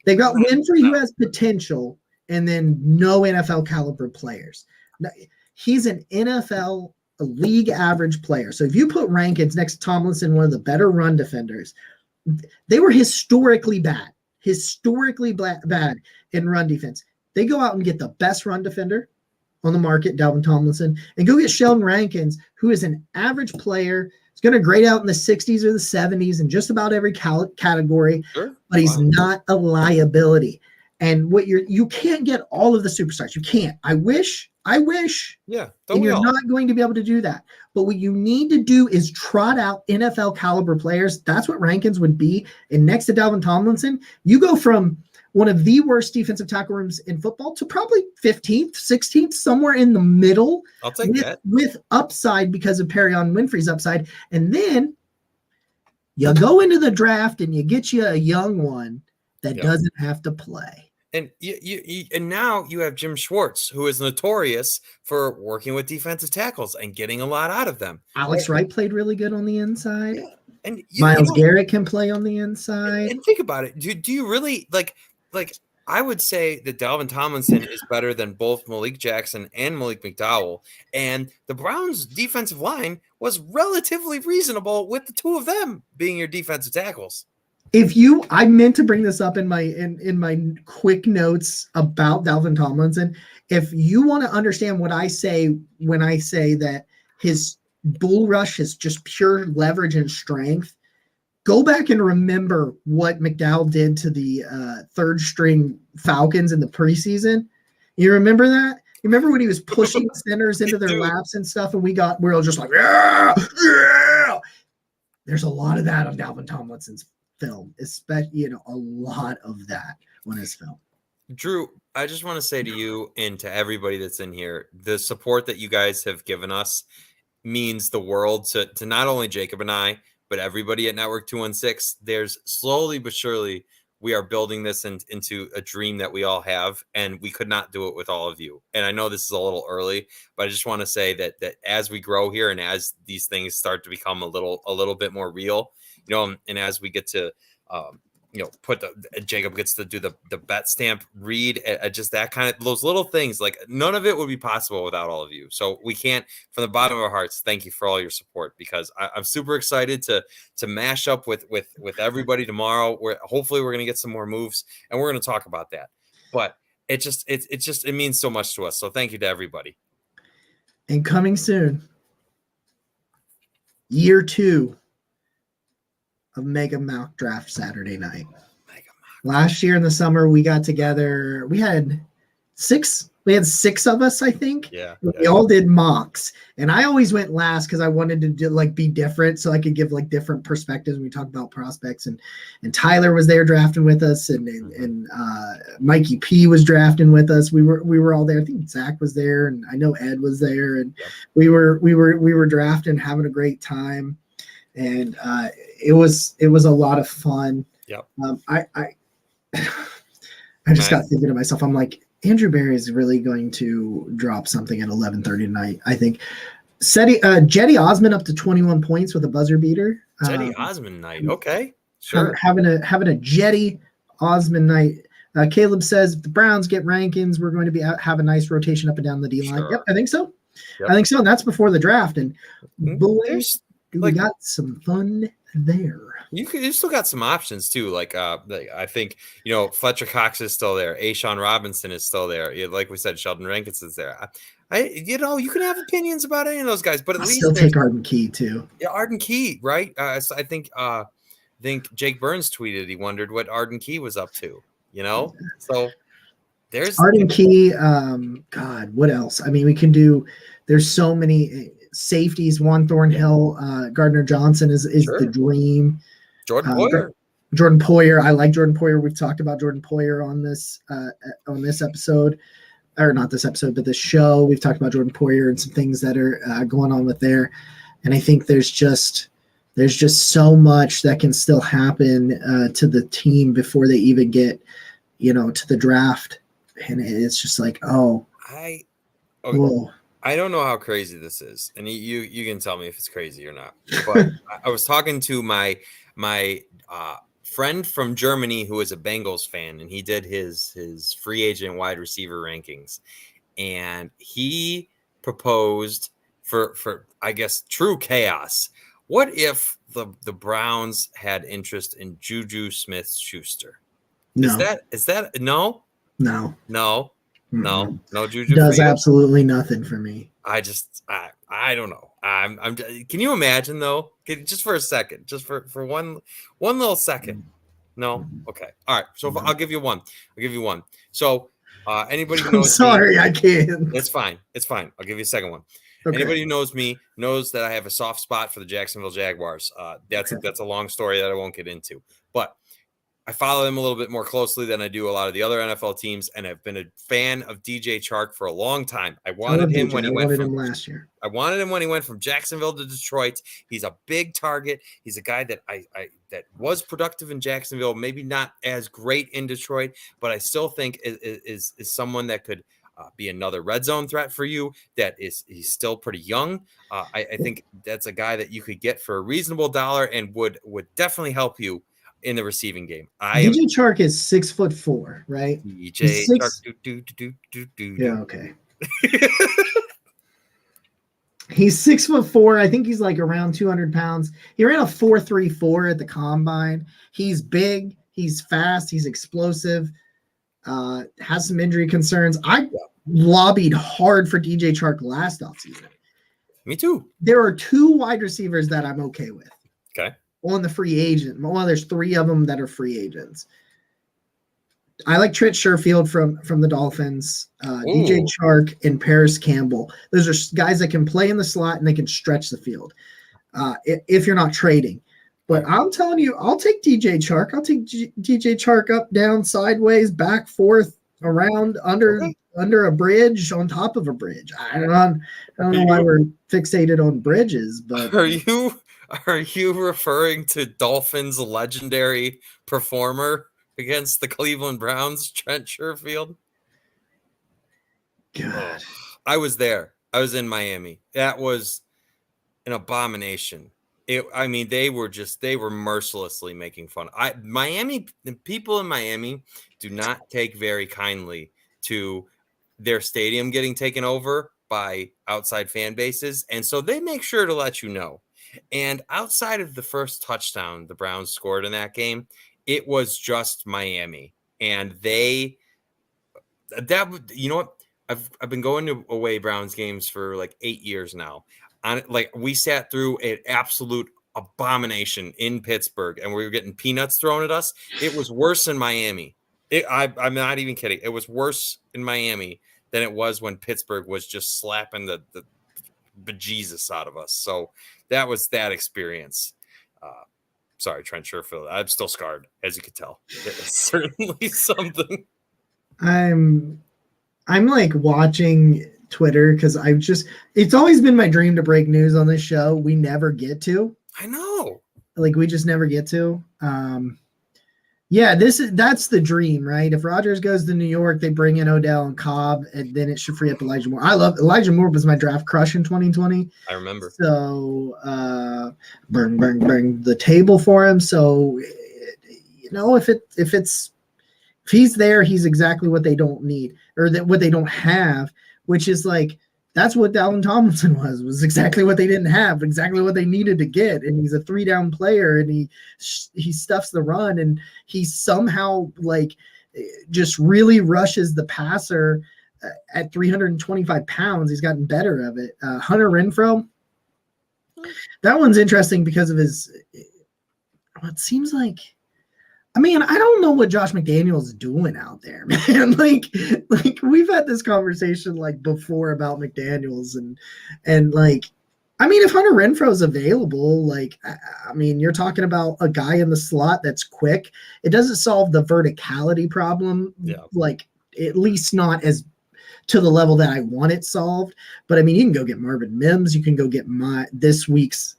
They got Winfrey, who has potential, and then no NFL caliber players. He's an NFL a league average player. So if you put Rankins next to Tomlinson, one of the better run defenders, they were historically bad in run defense. They go out and get the best run defender on the market, Dalvin Tomlinson, and go get Sheldon Rankins, who is an average player. He's going to grade out in the 60s or the 70s in just about every category, but he's not a liability. And you can't get all of the superstars. You can't. I wish. Yeah. And you're not going to be able to do that. But what you need to do is trot out NFL caliber players. That's what Rankins would be. And next to Dalvin Tomlinson, you go from one of the worst defensive tackle rooms in football to probably 15th, 16th, somewhere in the middle. I'll take that. With upside because of Perion Winfrey's upside. And then you go into the draft and you get you a young one that doesn't have to play. And and now you have Jim Schwartz, who is notorious for working with defensive tackles and getting a lot out of them. Alex Wright played really good on the inside. Yeah. And Myles Garrett can play on the inside. And think about it. Do you really like I would say that Dalvin Tomlinson is better than both Malik Jackson and Malik McDowell. And the Browns' defensive line was relatively reasonable with the two of them being your defensive tackles. I meant to bring this up in my quick notes about Dalvin Tomlinson. If you want to understand what I say when I say that his bull rush is just pure leverage and strength, go back and remember what McDowell did to the third string Falcons in the preseason. You remember that? You remember when he was pushing centers into their laps and stuff, and we're all just like, yeah. There's a lot of that on Dalvin Tomlinson's film, especially, a lot of that on his film. Drew, I just want to say to you and to everybody that's in here, the support that you guys have given us means the world to not only Jacob and I, but everybody at Network 216. There's slowly but surely we are building this into a dream that we all have, and we could not do it with all of you. And I know this is a little early, but I just want to say that as we grow here and as these things start to become a little bit more real, and as we get to, Jacob gets to do the bet stamp read, just that kind of those little things, like none of it would be possible without all of you. So we can't, from the bottom of our hearts, thank you for all your support, because I'm super excited to mash up with everybody tomorrow. Hopefully we're going to get some more moves and we're going to talk about that. But it means so much to us. So thank you to everybody. And coming soon, year 2 of Mega Mock Draft Saturday night. Last year in the summer, we got together. We had 6 of us, I think. Yeah. We all did mocks. And I always went last because I wanted to be different, so I could give different perspectives when we talk about prospects. And Tyler was there drafting with us, and Mikey P was drafting with us. We were all there. I think Zach was there, and I know Ed was there, and we were drafting, having a great time. And it was a lot of fun. Yep. I just got thinking to myself, I'm like, Andrew Berry is really going to drop something at 11:30 tonight. I think Jetty Osman up to 21 points with a buzzer beater. Jetty Osman night. Okay. Sure. Having a Jetty Osman night. Caleb says if the Browns get Rankins, we're going to have a nice rotation up and down the D line. Sure. Yep, I think so. Yep. I think so. And that's before the draft. And boys, we got some fun there. You still got some options too. I think, Fletcher Cox is still there. Ashawn Robinson is still there. Like we said, Sheldon Rankins is there. You can have opinions about any of those guys, but at least still take Arden Key too. Yeah, Arden Key, right? So I think Jake Burns tweeted he wondered what Arden Key was up to. So there's Arden Key. God, what else? I mean, we can do. There's so many safeties. Juan Thornhill, Gardner Johnson is sure. The dream. Jordan Poyer. Jordan Poyer. I like Jordan Poyer. We've talked about Jordan Poyer on this episode, or not this episode, but this show. We've talked about Jordan Poyer and some things that are going on with there. And I think there's just so much that can still happen to the team before they even get, to the draft. And it's just like, whoa. I don't know how crazy this is, and you can tell me if it's crazy or not. But I was talking to my friend from Germany who is a Bengals fan, and he did his free agent wide receiver rankings, and he proposed for I guess true chaos. What if the Browns had interest in Juju Smith-Schuster? No, Is that no no, no mm-mm. no Juju for Does you? absolutely nothing for me. I don't know. Can you imagine though? Just for a second, just for one little second. No, okay, all right. So I'll give you one. So anybody who I'm knows me, sorry, I can't. it's fine. I'll give you a second one. Okay. Anybody who knows me knows that I have a soft spot for the Jacksonville Jaguars. That's a long story that I won't get into, but I follow them a little bit more closely than I do a lot of the other NFL teams, and I've been a fan of DJ Chark for a long time. I wanted him when he went from last year. I wanted him when he went from Jacksonville to Detroit. He's a big target. He's a guy that that was productive in Jacksonville, maybe not as great in Detroit, but I still think is someone that could be another red zone threat for you. He's still pretty young. I think that's a guy that you could get for a reasonable dollar and would definitely help you in the receiving game. DJ Chark is 6'4", right? DJ Chark. Yeah, okay. He's 6'4". I think he's like around 200 pounds. He ran a 4.34 at the combine. He's big. He's fast. He's explosive. Has some injury concerns. I lobbied hard for DJ Chark last offseason. Me too. There are 2 wide receivers that I'm okay with. Okay. On the free agent. Well, there's 3 of them that are free agents. I like Trent Sherfield from the Dolphins, DJ Chark, and Paris Campbell. Those are guys that can play in the slot and they can stretch the field if you're not trading. But I'm telling you, I'll take DJ Chark. I'll take DJ Chark up, down, sideways, back, forth, around, under a bridge, on top of a bridge. I don't know why we're fixated on bridges, but Are you referring to Dolphins' legendary performer against the Cleveland Browns, Trent Sherfield? God. I was there. I was in Miami. That was an abomination. They were mercilessly making fun. The people in Miami do not take very kindly to their stadium getting taken over by outside fan bases. And so they make sure to let you know. And outside of the first touchdown the Browns scored in that game, it was just Miami. And you know what? I've been going to away Browns games for like 8 years now. We sat through an absolute abomination in Pittsburgh, and we were getting peanuts thrown at us. It was worse in Miami. I'm not even kidding. It was worse in Miami than it was when Pittsburgh was just slapping the bejesus out of us. So that was that experience. Sorry, Trent Sherfield. I'm still scarred, as you could tell. It's certainly something. I'm like watching Twitter because it's always been my dream to break news on this show. We never get to. I know. Like we just never get to. That's the dream, right? If Rodgers goes to New York, they bring in Odell and Cobb, and then it should free up Elijah Moore. Elijah Moore was my draft crush in 2020. I remember. So burn the table for him. So if he's there, he's exactly what they don't need or what they don't have, which is like that's what Dalvin Tomlinson was exactly what they didn't have, exactly what they needed to get. And he's a 3-down player, and he stuffs the run, and he somehow like just really rushes the passer at 325 pounds. He's gotten better of it. Hunter Renfrow, that one's interesting because of it seems like, I mean, I don't know what Josh McDaniels is doing out there, man. like we've had this conversation like before about McDaniels and like, I mean, if Hunter Renfrow is available, like, I mean, you're talking about a guy in the slot that's quick. It doesn't solve the verticality problem. Yeah. Like, at least not as to the level that I want it solved. But I mean, you can go get Marvin Mims. You can go get this week's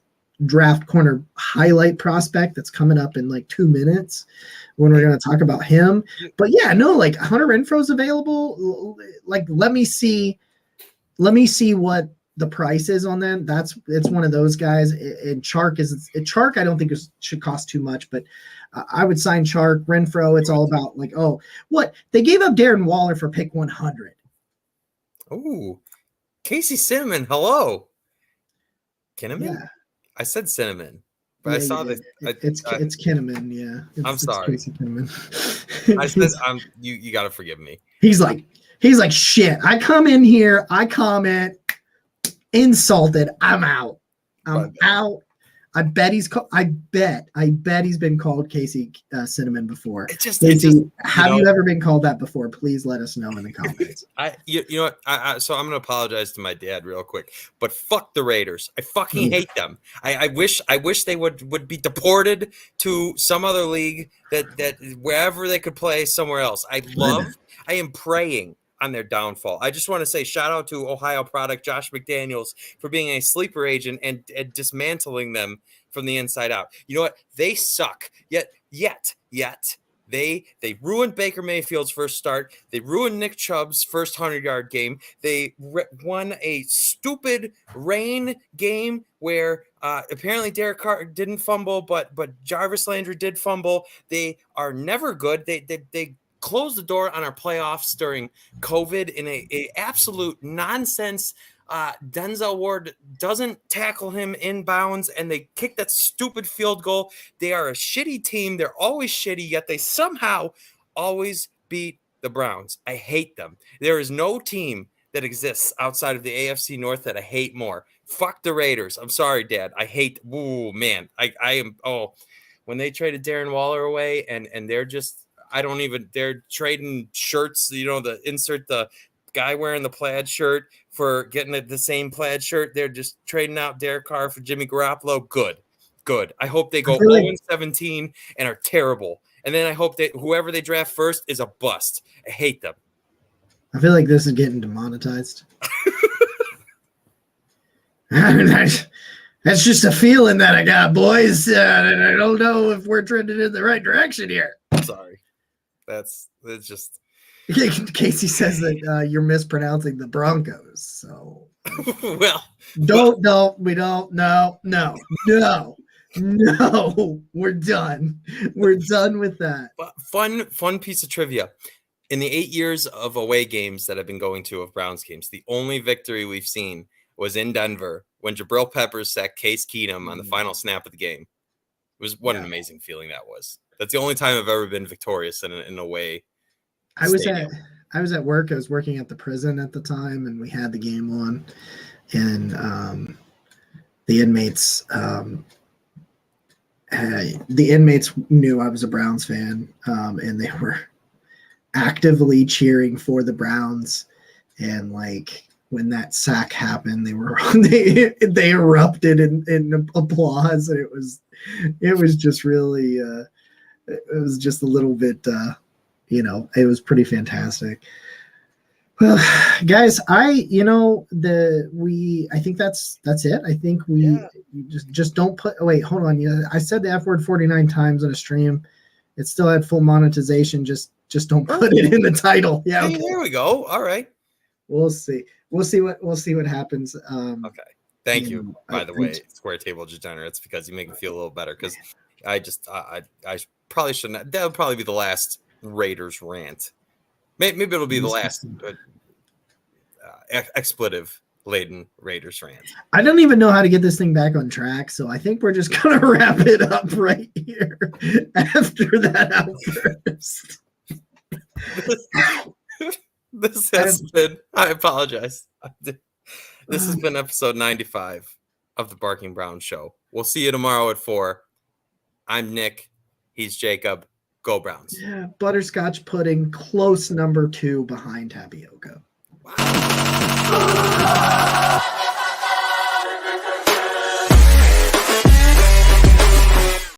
draft corner highlight prospect that's coming up in like 2 minutes when we're going to talk about him. But yeah, no, like Hunter Renfrow's available. Like, let me see what the price is on them. It's one of those guys. And Chark I don't think should cost too much, but I would sign Chark. Renfrow, it's all about like, oh, what they gave up Darren Waller for pick 100. Oh, Casey Cinnamon, hello. Kinnaman? Yeah. I said cinnamon, but I saw this. It's Kinnaman. Yeah. I'm sorry. It's Casey Kinnaman. I said you got to forgive me. He's like shit. I come in here. I comment. Insulted. I'm out. I'm out. I bet he's been called Casey Cinnamon before. Casey, have you ever been called that before? Please let us know in the comments. You know what? So I'm gonna apologize to my dad real quick, but fuck the Raiders. I fucking hate them. I wish they would be deported to some other league that wherever they could play somewhere else. I am praying on their downfall. I just want to say shout out to Ohio product Josh McDaniels for being a sleeper agent and dismantling them from the inside out. You know what? They suck. Yet they ruined Baker Mayfield's first start. They ruined Nick Chubb's first 100-yard game. They won a stupid rain game where apparently Derek Carr didn't fumble, but Jarvis Landry did fumble. They are never good. They closed the door on our playoffs during COVID in a absolute nonsense. Denzel Ward doesn't tackle him inbounds, and they kick that stupid field goal. They are a shitty team. They're always shitty, yet they somehow always beat the Browns. I hate them. There is no team that exists outside of the AFC North that I hate more. Fuck the Raiders. I'm sorry, Dad. I hate. Ooh, man. I am. Oh, when they traded Darren Waller away, and they're just. They're trading shirts, insert the guy wearing the plaid shirt for getting the same plaid shirt. They're just trading out Derek Carr for Jimmy Garoppolo. Good. I hope they go 0-17 and are terrible. And then I hope that whoever they draft first is a bust. I hate them. I feel like this is getting demonetized. That's just a feeling that I got, boys. And I don't know if we're trending in the right direction here. Sorry. It's just Casey says that you're mispronouncing the Broncos. So well, we don't. No. We're done. We're done with that. Fun piece of trivia. In the 8 years of away games that I've been going to of Browns games, the only victory we've seen was in Denver when Jabril Peppers sacked Case Keenum on the final snap of the game. It was an amazing feeling that was. That's the only time I've ever been victorious in a way. I was at work. I was working at the prison at the time, and we had the game on, and the inmates knew I was a Browns fan, and they were actively cheering for the Browns. And like when that sack happened, they erupted in applause, and it was just really. It was just a little bit, it was pretty fantastic. Well, guys, I think that's it. I think we just don't put. Oh, wait, hold on. I said the F word 49 times on a stream. It still had full monetization. Just don't put it in the title. Yeah. Okay. Hey, there we go. All right. We'll see. We'll see what happens. Okay. Thank you. By the way, Square Table Degenerates, because you make me feel a little better. Because I probably shouldn't. That'll probably be the last Raiders rant. Maybe it'll be the last expletive laden Raiders rant. I don't even know how to get this thing back on track, so I think we're just gonna wrap it up right here after that outburst. This has been. I apologize. This has been episode 95 of the Barking Brown Show. We'll see you tomorrow at 4. I'm Nick. He's Jacob. Go Browns. Yeah, butterscotch pudding, close number 2 behind tapioca. Wow.